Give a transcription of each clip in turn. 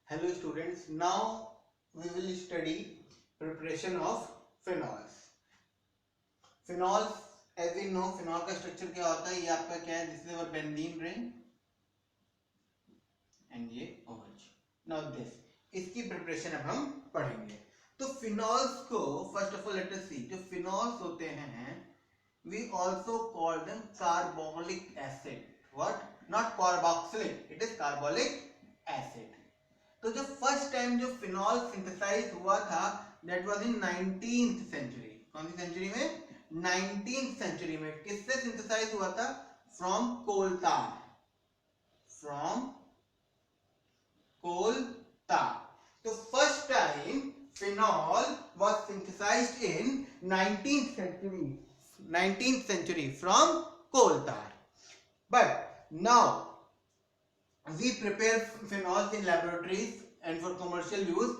Hello students, now we will study preparation of phenols. Phenols, as we know, phenol का structure क्या होता है? ये आपका क्या है? This is our benzene ring and ये OH. Now this, इसकी प्रिपरेशन अब हम पढ़ेंगे. तो फिनॉल्स को first of all let us see. जो फिनॉल्स होते हैं we also call them carbolic acid. What? Not carboxylic, it is carbolic acid. तो जो फर्स्ट टाइम जो फिनॉल सिंथेसाइज हुआ था that was in 19th century. कौन सी सेंचुरी में? 19th सेंचुरी में. किससे सिंथेसाइज हुआ था? From coal tar. From coal tar. तो first time phenol was synthesised in 19th century from coal tar. But now we prepare phenols in laboratories and for commercial use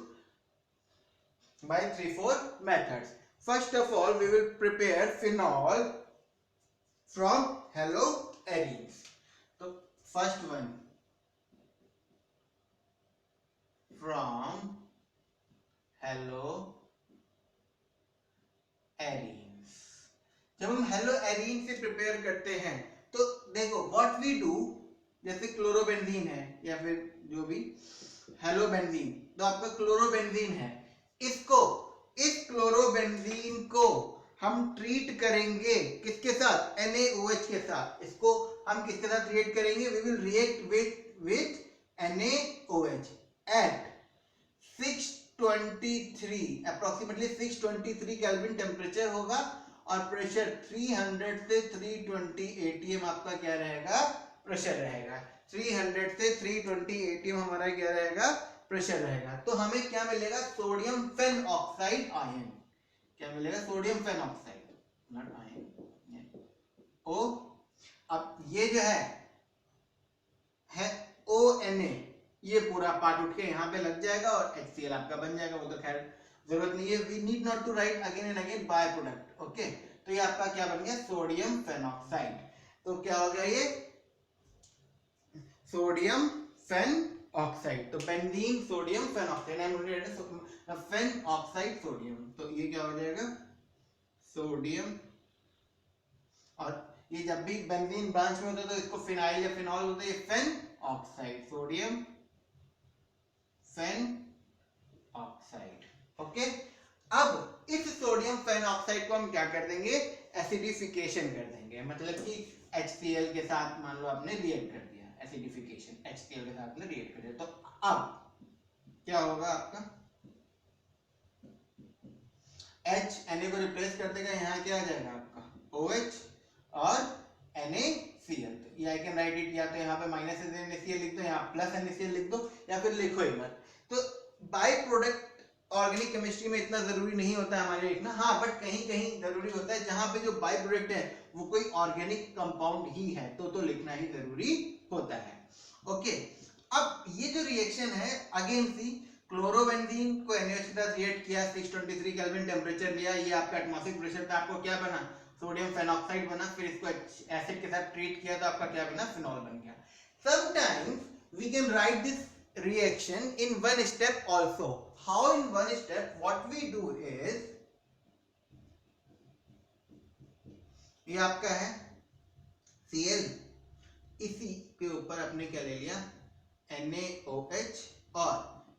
by 3-4 methods. First of all, we will prepare phenol from haloarenes. So first one, from haloarenes. जब हम haloarene से prepare करते हैं तो देखो what we do, जैसे chlorobenzene है या फिर जो भी हेलोबेंजीन, तो आपका क्लोरोबेंजीन है. इसको, इस क्लोरोबेंजीन को हम ट्रीट करेंगे किसके साथ? NaOH के साथ. इसको हम किसके साथ रिएक्ट करेंगे? We will react with NaOH at 623 approximately 623 kelvin temperature होगा और प्रेशर 300 से 320 atm आपका क्या रहेगा? प्रेशर रहेगा. 300 से 320 atm हमारा क्या रहेगा? प्रेशर रहेगा. तो हमें क्या मिलेगा? Sodium phenoxide ion. क्या मिलेगा? Sodium phenoxide, not ion. Oh अब ये जो है ONa, ये पूरा पार्ट उठ के यहाँ पे लग जाएगा और HCl आपका बन जाएगा. वो तो खैर जरूरत नहीं है. We need not to write again and again by product. Okay, तो ये आपका क्या बन गया? Sodium phenoxide. तो क्या हो गया ये? Sodium phenoxide. तो benzene sodium phenoxide, phenoxide sodium. तो ये क्या हो जाएगा? सोडियम. और ये जब भी बेंजीन ब्रांच में होता है तो इसको फिनाइल या फिनॉल होता है. ये फेन ऑक्साइड, सोडियम फेन ऑक्साइड. ओके, अब इस सोडियम फेन ऑक्साइड को हम क्या कर देंगे? एसिडिफिकेशन कर देंगे. मतलब कि HCl के साथ मान लो आपने रिएक्ट कर दिया, एसिडिफिकेशन, HCl के साथ में रिएक्ट कर दिया. तो अब क्या होगा आपका? H Na को रिप्लेस कर देगा, यहाँ क्या आ जाएगा आपका? OH और NaCl. तो ये आई कैन राइट इट, या तो यहाँ पे माइनस NaCl लिख दो, यहाँ प्लस NaCl लिख दो, या फिर लिखो ही मत. तो बाय प्रोडक्ट ऑर्गेनिक केमिस्ट्री में इतना जरूरी नहीं होता है हमारे लिखना. हाँ, बट कहीं कहीं जरूरी होता है जहां पे जो बाय प्रोडक्ट है वो कोई ऑर्गेनिक कंपाउंड ही है तो लिखना ही जरूरी होता है. ओके, अब ये जो रिएक्शन है अगेन सी, क्लोरोबेंजीन को NaOH के साथ रिएक्ट किया, 623 केल्विन टेम्परेचर लिया, ये आपका एटमॉस्फेरिक प्रेशर पे आपको क्या बना? सोडियम फेनॉक्साइड बना. फिर इसको एसिड के साथ ट्रीट किया तो आपका क्या बना? फिनॉल बन गया. Sometimes we can write this reaction in one step also. How in one step? What we do is, ये आपका है Cl, इसी के ऊपर आपने क्या ले लिया? NaOH और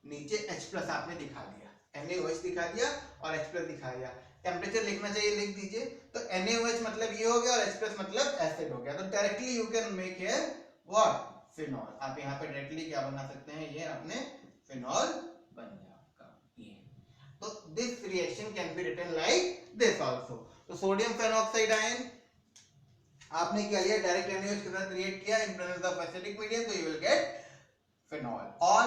नीचे H+ आपने दिखा दिया. NaOH दिखा दिया और H+ दिखा दिया. टेम्परेचर लिखना चाहिए, लिख दीजिए. तो NaOH मतलब ये हो गया और H+ मतलब एसिड हो गया. तो directly you can make here what? Phenol. आप यहाँ पे डायरेक्टली क्या बना सकते हैं? ये आपने फिनॉल बन गया आपका ये. तो this reaction can be written like this also. तो सोडियम फेनॉक्साइड आयन आपने क्या लिया? डायरेक्ट NaOH के साथ रिएक्ट किया in presence of acidic medium, तो यू विल गेट फिनॉल. और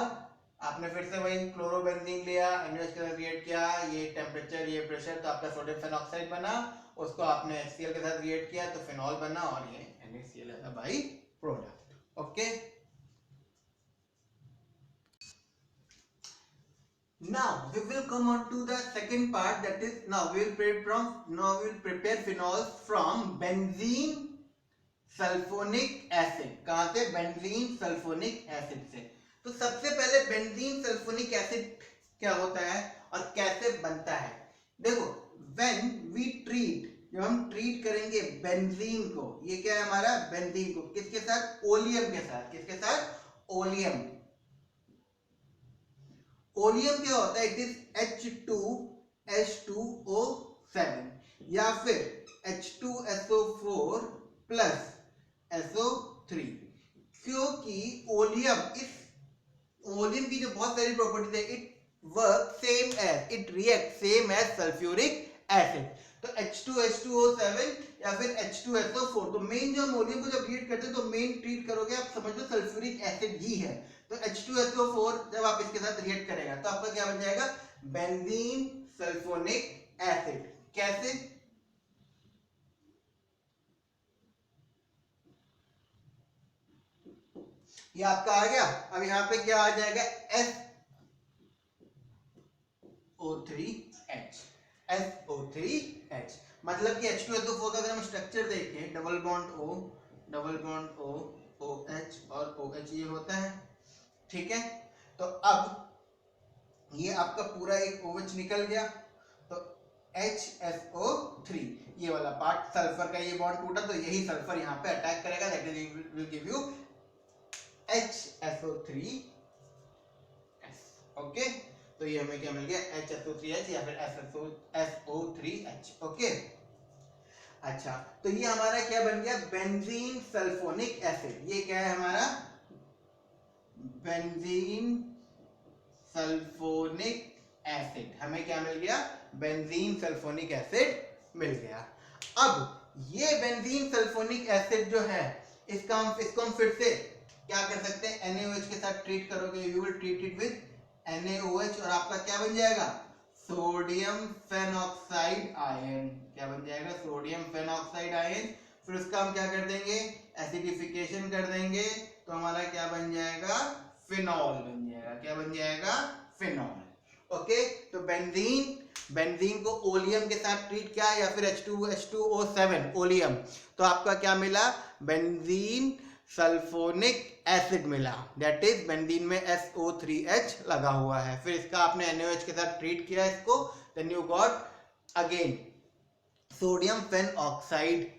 आपने फिर से वही क्लोरोबेंजीन लिया, NaOH के साथ रिएक्ट किया, ये टेम्परेचर, ये प्रेशर, तो आपका सोडियम फेनॉक्साइड बना. उसको आपने HCl के साथ रिएक्ट किया तो फिनॉल बना और ये NaCl as a by product. Okay, now we will come on to the second part, that is now we will prepare phenols from benzene sulphonic acid. कहां से? बेंजीन सल्फोनिक एसिड से. तो सबसे पहले बेंजीन सल्फोनिक एसिड क्या होता है और कैसे बनता है। देखो व्हेन वी ट्रीट, जब हम ट्रीट करेंगे बेंजीन को, ये क्या है हमारा बेंजीन को, किसके साथ, ओलियम के साथ, किसके साथ, ओलियम। ओलियम क्या होता है, इट इज H2H2O7 या फिर H2SO4 प्लस SO3, क्योंकि ओलियम, इस ओलियम की जो बहुत सारी प्रॉपर्टीज है, it work same as, it react same as sulphuric acid. तो H2H2O7 या फिर H2SO4, तो मेन जो हम ओलियम को जब ट्रीट करते हैं तो मेन ट्रीट करोगे आप, समझ लो सल्फ्यूरिक एसिड ही है। तो H2SO4 जब आप इसके साथ रिएक्ट करेगा तो आपका क्या बन जाएगा, बेंजीन सल्फोनिक एसिड। कैसे, ये आपका आ गया। अब यहाँ पे क्या आ जाएगा, SO3H, मतलब कि H2SO4 का अगर हम स्ट्रक्चर देखें, डबल बॉन्ड O OH और OH ये होता है, ठीक है। तो अब ये आपका पूरा एक OH निकल गया, तो HSO3 ये वाला पार्ट, सल्फर का ये बॉन्ड टूटा तो यही सल्फर यहाँ पे अटैक करेगा, that is will give you HSO3S। Okay, तो ये हमें क्या मिल गया, HSO3H या फिर SO3H। ओके, अच्छा, तो ये हमारा क्या बन गया, बेंजीन सल्फोनिक एसिड। ये क्या है हमारा, बेंजीन सल्फोनिक एसिड, हमें क्या मिल गया, बेंजीन सल्फोनिक एसिड मिल गया। अब ये बेंजीन सल्फोनिक एसिड जो है, इसको हम फिर से क्या कर सकते हैं, NaOH के साथ ट्रीट करोगे, you will treat it with NaOH और आपका क्या बन जाएगा, सोडियम फेनॉक्साइड आयन। क्या बन जाएगा, सोडियम फेनॉक्साइड आयन। फिर उसका हम क्या कर देंगे, एसिडिफिकेशन कर देंगे, तो हमारा क्या बन जाएगा, फिनॉल बन जाएगा। क्या बन जाएगा, फिनॉल। ओके, तो बेंजीन को ओलियम के साथ ट्रीट किया या फिर H2H2O7 ओलियम, तो आपका क्या मिला, बेंजीन सल्फोनिक एसिड मिला, दैट इज बेंजीन में SO3H लगा हुआ है। फिर इसका आपने NaOH के साथ ट्रीट किया इसको, then you got again sodium phenoxide,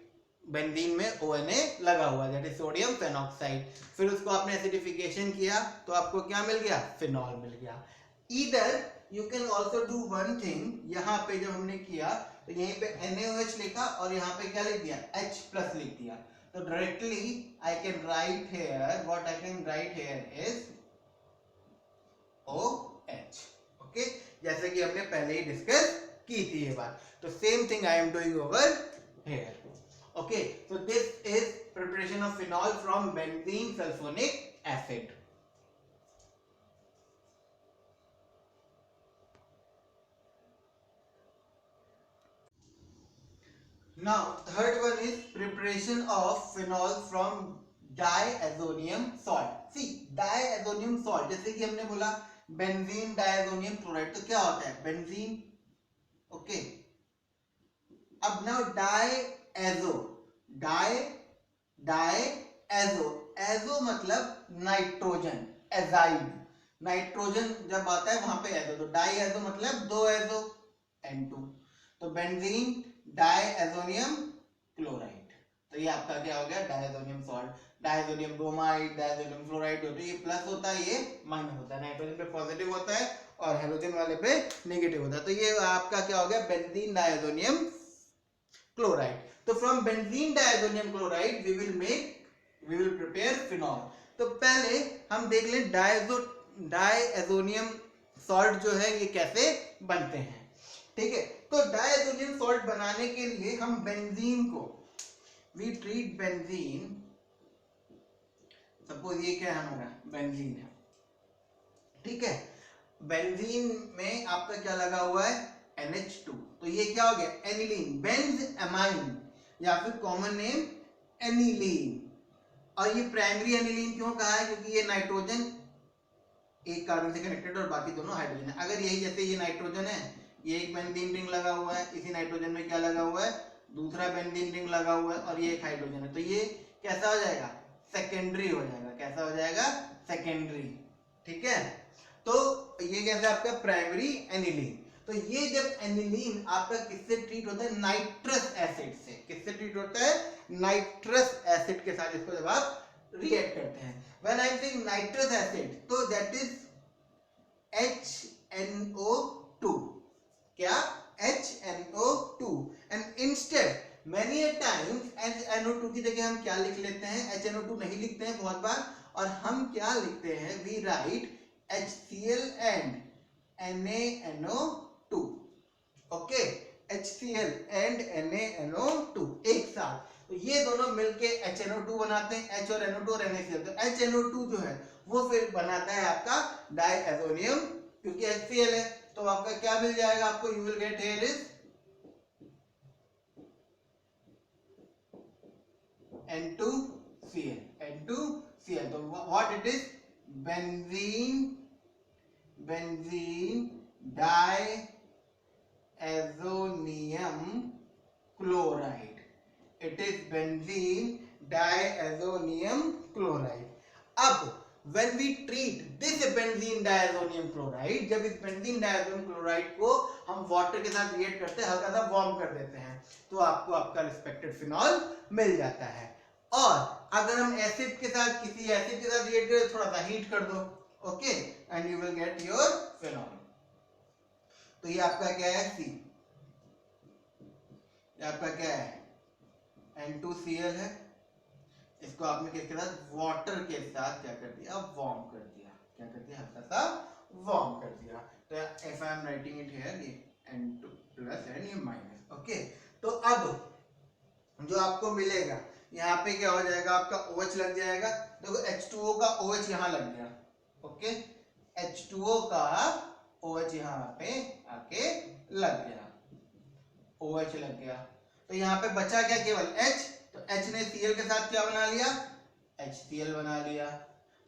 benzene में ONA लगा हुआ है, दैट इज सोडियम फेनॉक्साइड। फिर उसको आपने एसिडिफिकेशन किया तो आपको क्या मिल गया, फिनॉल मिल गया। Either you can also do one thing, यहाँ पे जब हमने किया तो यहीं पे NaOH लिखा और यहाँ पे क्या लिख दिया, H+ लिख दिया, तो directly I can write here, what I can write here is OH। Okay, जैसे कि हमने पहले ही डिस्कस की थी ये बात, तो same thing I am doing over here। Okay, so this is preparation of phenol from benzene sulfonic acid। Now third one is preparation of phenol from diazonium salt। See, diazonium salt, जैसे कि हमने बोला benzene diazonium chloride, तो क्या होता है, benzene. Okay, अब now डायएजो, azo मतलब नाइट्रोजन, एजाइड, नाइट्रोजन जब आता है वहां पे एजो, तो डायएजो मतलब दो एजो, N2, तो बेंजीन डायएजोनियम क्लोराइड। तो ये आपका क्या हो गया, डायएजोनियम सॉल्ट। डायएजोनियम ब्रोमाइड, डायएजोनियम फ्लोराइड होता है, ये प्लस होता है, ये माइनस होता है, नाइट्रोजन पे पॉजिटिव होता है और हेलोजन वाले पे नेगेटिव होता है। तो ये आपका क्या हो गया, बेंजीन डायएजोनियम क्लोराइड। तो from benzene diazonium chloride we will prepare phenol. तो पहले हम देख लें डायएजोनियम सॉल्ट जो है ये कैसे बनते हैं, ठीक है। तो डायएजोनियम सॉल्ट बनाने के लिए हम बेंजीन को, वी ट्रीट बेंजीन, सपोज ये क्या है हमारा बेंजीन है, ठीक है। बेंजीन में आपका क्या लगा हुआ है, NH2, तो ये क्या हो गया, एनिलीन, बेंज एमाइन या फिर कॉमन नेम एनिलीन। और ये प्राइमरी एनिलीन क्यों कहा है, क्योंकि ये नाइट्रोजन एक कार्बन से कनेक्टेड और बाकी दोनों हाइड्रोजन है। अगर यही जैसे ये नाइट्रोजन है, ये एक बेंजीन रिंग लगा हुआ है, इसी नाइट्रोजन में क्या लगा हुआ है, दूसरा बेंजीन रिंग लगा हुआ है और ये एक हाइड्रोजन है, तो ये कैसा हो जाएगा, सेकेंडरी हो जाएगा। कैसा हो जाएगा, सेकेंडरी। ठीक है। तो ये कैसे आपका प्राइमरी एनिलीन। तो ये जब एनिलीन आपका किससे ट्रीट होता है, नाइट्रस एसिड से। किससे ट्रीट होता है, नाइट्रस एसिड के साथ इसको जब आप रिएक्ट करते हैं। When I am saying nitrous acid, तो दैट इज HNO2। क्या, HNO2। And instead many a times HNO2 की जगह हम क्या लिख लेते हैं, HNO2 नहीं लिखते हैं बहुत बार, और हम क्या लिखते हैं, we write HCl and NaNO2। Okay, HCl and NaNO2 एक साथ, तो ये दोनों मिलके HNO2 बनाते हैं, H और NO2 और NaCl। तो HNO2 जो है वो फिर बनाता है आपका डाइएजोनियम, क्योंकि HCl है। तो आपका क्या मिल जाएगा आपको, you will get here is N2Cl। N2Cl, तो what it is, benzene diazonium chloride। It is benzene diazonium chloride। अब when we treat this benzene diazonium chloride, जब इस benzene diazonium chloride को हम वाटर के साथ रिएक्ट करते हैं, हल्का सा वार्म कर देते हैं, तो आपको आपका रिस्पेक्टेड फिनॉल मिल जाता है। और अगर हम एसिड के साथ, किसी एसिड के साथ रिएक्ट करें, थोड़ा सा हीट कर दो, okay, and you will get your phenol. तो ये आपका क्या है, सी, ये आपका क्या है, N2Cl है। इसको आपने किसके साथ, वाटर के साथ क्या कर दिया, वार्म कर दिया। क्या कर दिया, हल्का सा वार्म कर दिया। तो if I am writing it here, ये N2 प्लस एंड ये माइनस, ओके। तो अब जो आपको मिलेगा, यहाँ पे क्या हो जाएगा, आपका OH लग जाएगा। देखो H2O का OH यहाँ लग गया, ओके, H2O का OH यहाँ पे आके लग गया, OH लग गया। तो यहाँ पे बचा क्या, केवल H। तो H ने Cl के साथ क्या बना लिया, HCl बना लिया।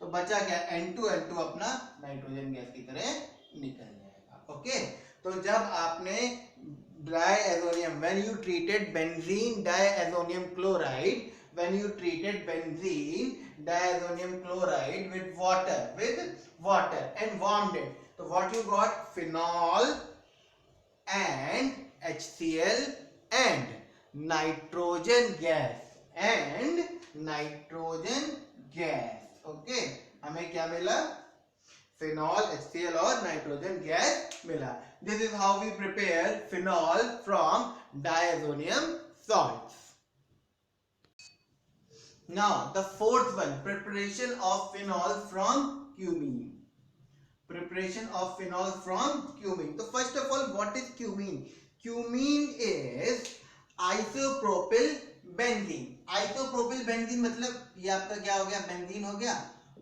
तो बचा क्या, N2। N2 अपना नाइट्रोजन गैस की तरह निकल जाएगा, ओके। तो जब आपने diazonium, when you treated benzene diazonium chloride, when you treated benzene diazonium chloride with water and warmed it, so what you got, phenol and HCl and nitrogen gas, okay। हमें क्या मिला, फिनॉल, HCl और nitrogen gas मिला। This is how we prepare phenol from diazonium salts। Now the fourth one, preparation of phenol from cumene। Preparation of phenol from cumene। So first of all, what is cumene? Cumene is isopropyl benzene। isopropyl benzene मतलब ये आपका क्या हो गया, benzene हो गया,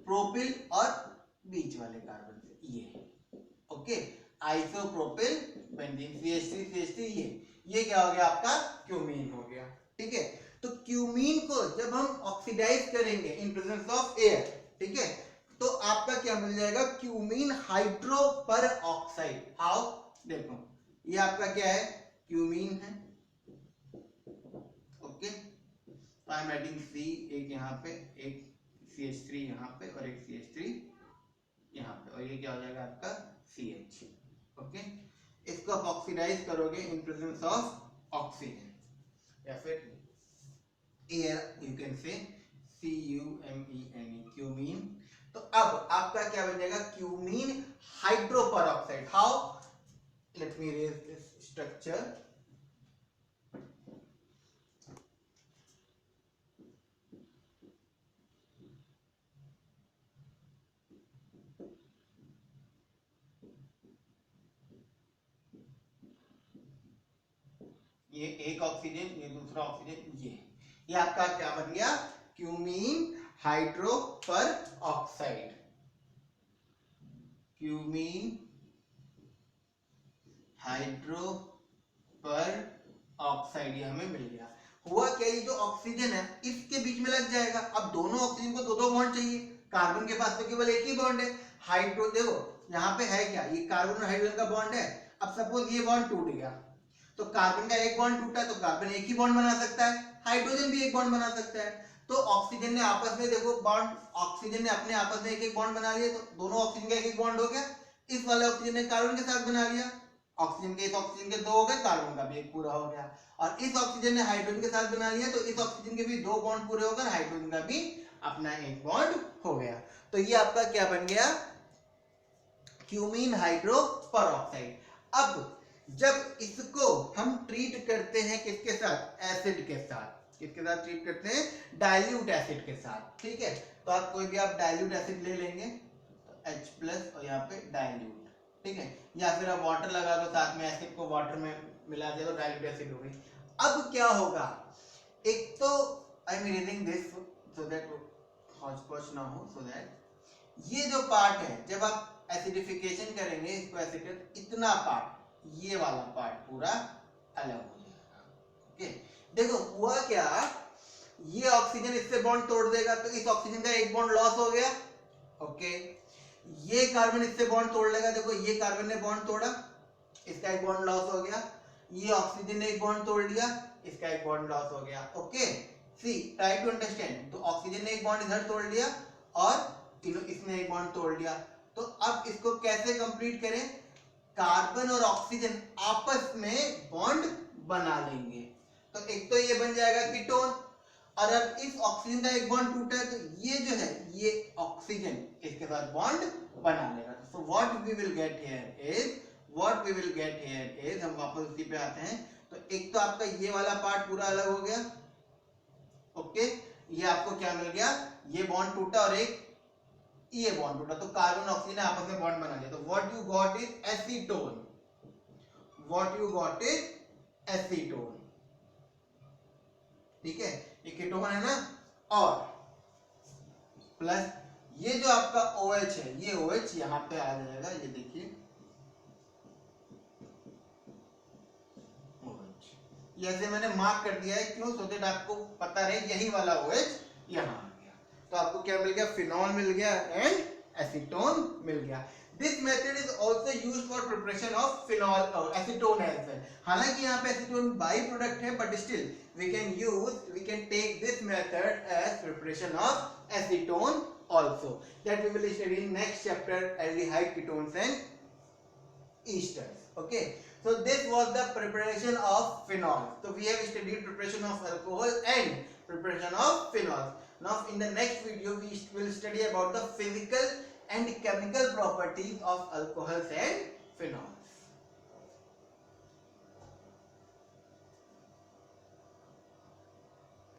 propyl और बीच वाले कार्बन से ये, ओके, आइसोप्रोपिल बेंजीन, CH3 ये क्या हो गया आपका, क्यूमीन हो गया, ठीक है। तो क्यूमीन को जब हम ऑक्सीडाइज करेंगे इन प्रेजेंस ऑफ एयर, ठीक है, तो आपका क्या मिल जाएगा, क्यूमीन हाइड्रोपर ऑक्साइड। हाउ, देखो ये आपका क्या है, क्यूमीन है, okay. I am writing C, एक यहाँ पे, एक CH3 यहाँ पे और एक CH3 यहाँ पे, और ये क्या हो जाएगा आपका CH, ओके। इसको आप ऑक्सीडाइज करोगे इन प्रेजेंस ऑफ ऑक्सीजन या फिर air, you can say CUMENE, cumene. तो अब आपका क्या बन जाएगा, cumene hydroperoxide. How, let me raise this structure. ये एक ऑक्सीजन, ये दूसरा ऑक्सीजन, ये आपका क्या बन गया, क्यूमीन हाइड्रोपर ऑक्साइड। क्यूमीन हाइड्रोपर ऑक्साइड ये हमें मिल गया। हुआ क्या, ये जो ऑक्सीजन है इसके बीच में लग जाएगा। अब दोनों ऑक्सीजन को दो बॉन्ड चाहिए, कार्बन के पास तो केवल एक ही बॉन्ड है, हाइड्रो, देखो यहाँ पे है क्या, ये कार्बन और हाइड्रोजन का बॉन्ड है। अब सपोज ये बॉन्ड टूट गया, तो कार्बन का एक बॉन्ड टूटा तो कार्बन एक ही बॉन्ड बना सकता है, हाइड्रोजन भी एक बॉन्ड बना सकता है। तो ऑक्सीजन ने आपस में देखो बॉन्ड, ऑक्सीजन ने अपने आपस में एक एक बॉन्ड बना लिया, तो दोनों ऑक्सीजन का एक एक बॉन्ड हो गया। इस वाले ऑक्सीजन ने कार्बन के साथ बना लिया, ऑक्सीजन के इस ऑक्सीजन के दो हो गए, कार्बन का भी एक पूरा हो गया। और इस ऑक्सीजन ने हाइड्रोजन के साथ बना लिया, तो इस ऑक्सीजन के भी दो बॉन्ड पूरे होकर हाइड्रोजन का भी अपना एक बॉन्ड हो गया। तो ये आपका क्या बन गया, क्यूमीन हाइड्रो परऑक्साइड। अब जब इसको हम ट्रीट करते हैं किसके साथ, एसिड के साथ, किसके साथ ट्रीट करते हैं, डाइल्यूट एसिड के साथ, ठीक है। तो आप कोई भी आप डाइल्यूट एसिड ले लेंगे, तो H+ और यहाँ पे डाइल्यूट, ठीक है, या फिर आप वाटर लगा दो साथ में, एसिड को वाटर में मिला दे तो डाइल्यूट एसिड हो गई। अब क्या होगा, एक तो I am reading this so that hotchpotch ना हो, सो दैट ये जो पार्ट है जब आप एसिडिफिकेशन करेंगे इसको, एसिड इतना पार्ट, ये वाला पार्ट पूरा अलग हो जाएगा। ओके, देखो हुआ क्या, ये ऑक्सीजन इससे बॉन्ड तोड़ देगा तो इस ऑक्सीजन का एक बॉन्ड लॉस हो गया। ओके, ये कार्बन इससे बॉन्ड तोड़ लेगा, देखो ये कार्बन ने बॉन्ड तोड़ा, इसका एक बॉन्ड लॉस हो गया। ये ऑक्सीजन ने एक बॉन्ड तोड़ लिया, इसका एक बॉन्ड लॉस हो गया। Okay, see try to understand. तो ऑक्सीजन ने एक बॉन्ड इधर तोड़ लिया और इसने एक बॉन्ड तोड़ लिया। तो अब इसको कैसे कंप्लीट करें, कार्बन और ऑक्सीजन आपस में बॉन्ड बना लेंगे। तो एक तो ये बन जाएगा कीटोन, और अब इस ऑक्सीजन का एक बॉन्ड टूटा है तो ये जो है ये ऑक्सीजन इसके साथ बॉन्ड बना लेगा। So what we will get here is हम वापस उसी पे आते हैं। तो एक तो आपका ये वाला पार्ट पूरा अलग हो गया। ओके, ये आपको क्या मिल गया, ये बॉन्ड टूटा और एक ये बॉन्ड टूटा, तो कार्बन ऑक्सीजन आपस में बॉन्ड बना लिया। तो what you got is acetone, ठीक है, ये कीटोन है ना। और प्लस ये जो आपका OH है, ये OH यहां पे आ जाएगा, ये देखिए OH, ये ऐसे मैंने मार्क कर दिया है, क्यों, सो दैट आपको पता रहे यही वाला OH यहां आ गया। तो आपको क्या मिल गया, फिनॉल मिल गया एंड एसीटोन मिल गया। This method is also used for preparation of phenol or acetone as well. हालांकि यहाँ पे एसीटोन बाई प्रोडक्ट है, but still we can take this method as preparation of acetone also. That we will study in next chapter, aldehyde, ketones and esters. Okay. So this was the preparation of phenol. So we have studied preparation of alcohol and preparation of phenol. Now in the next video we will study about the physical and chemical properties of alcohols and phenols.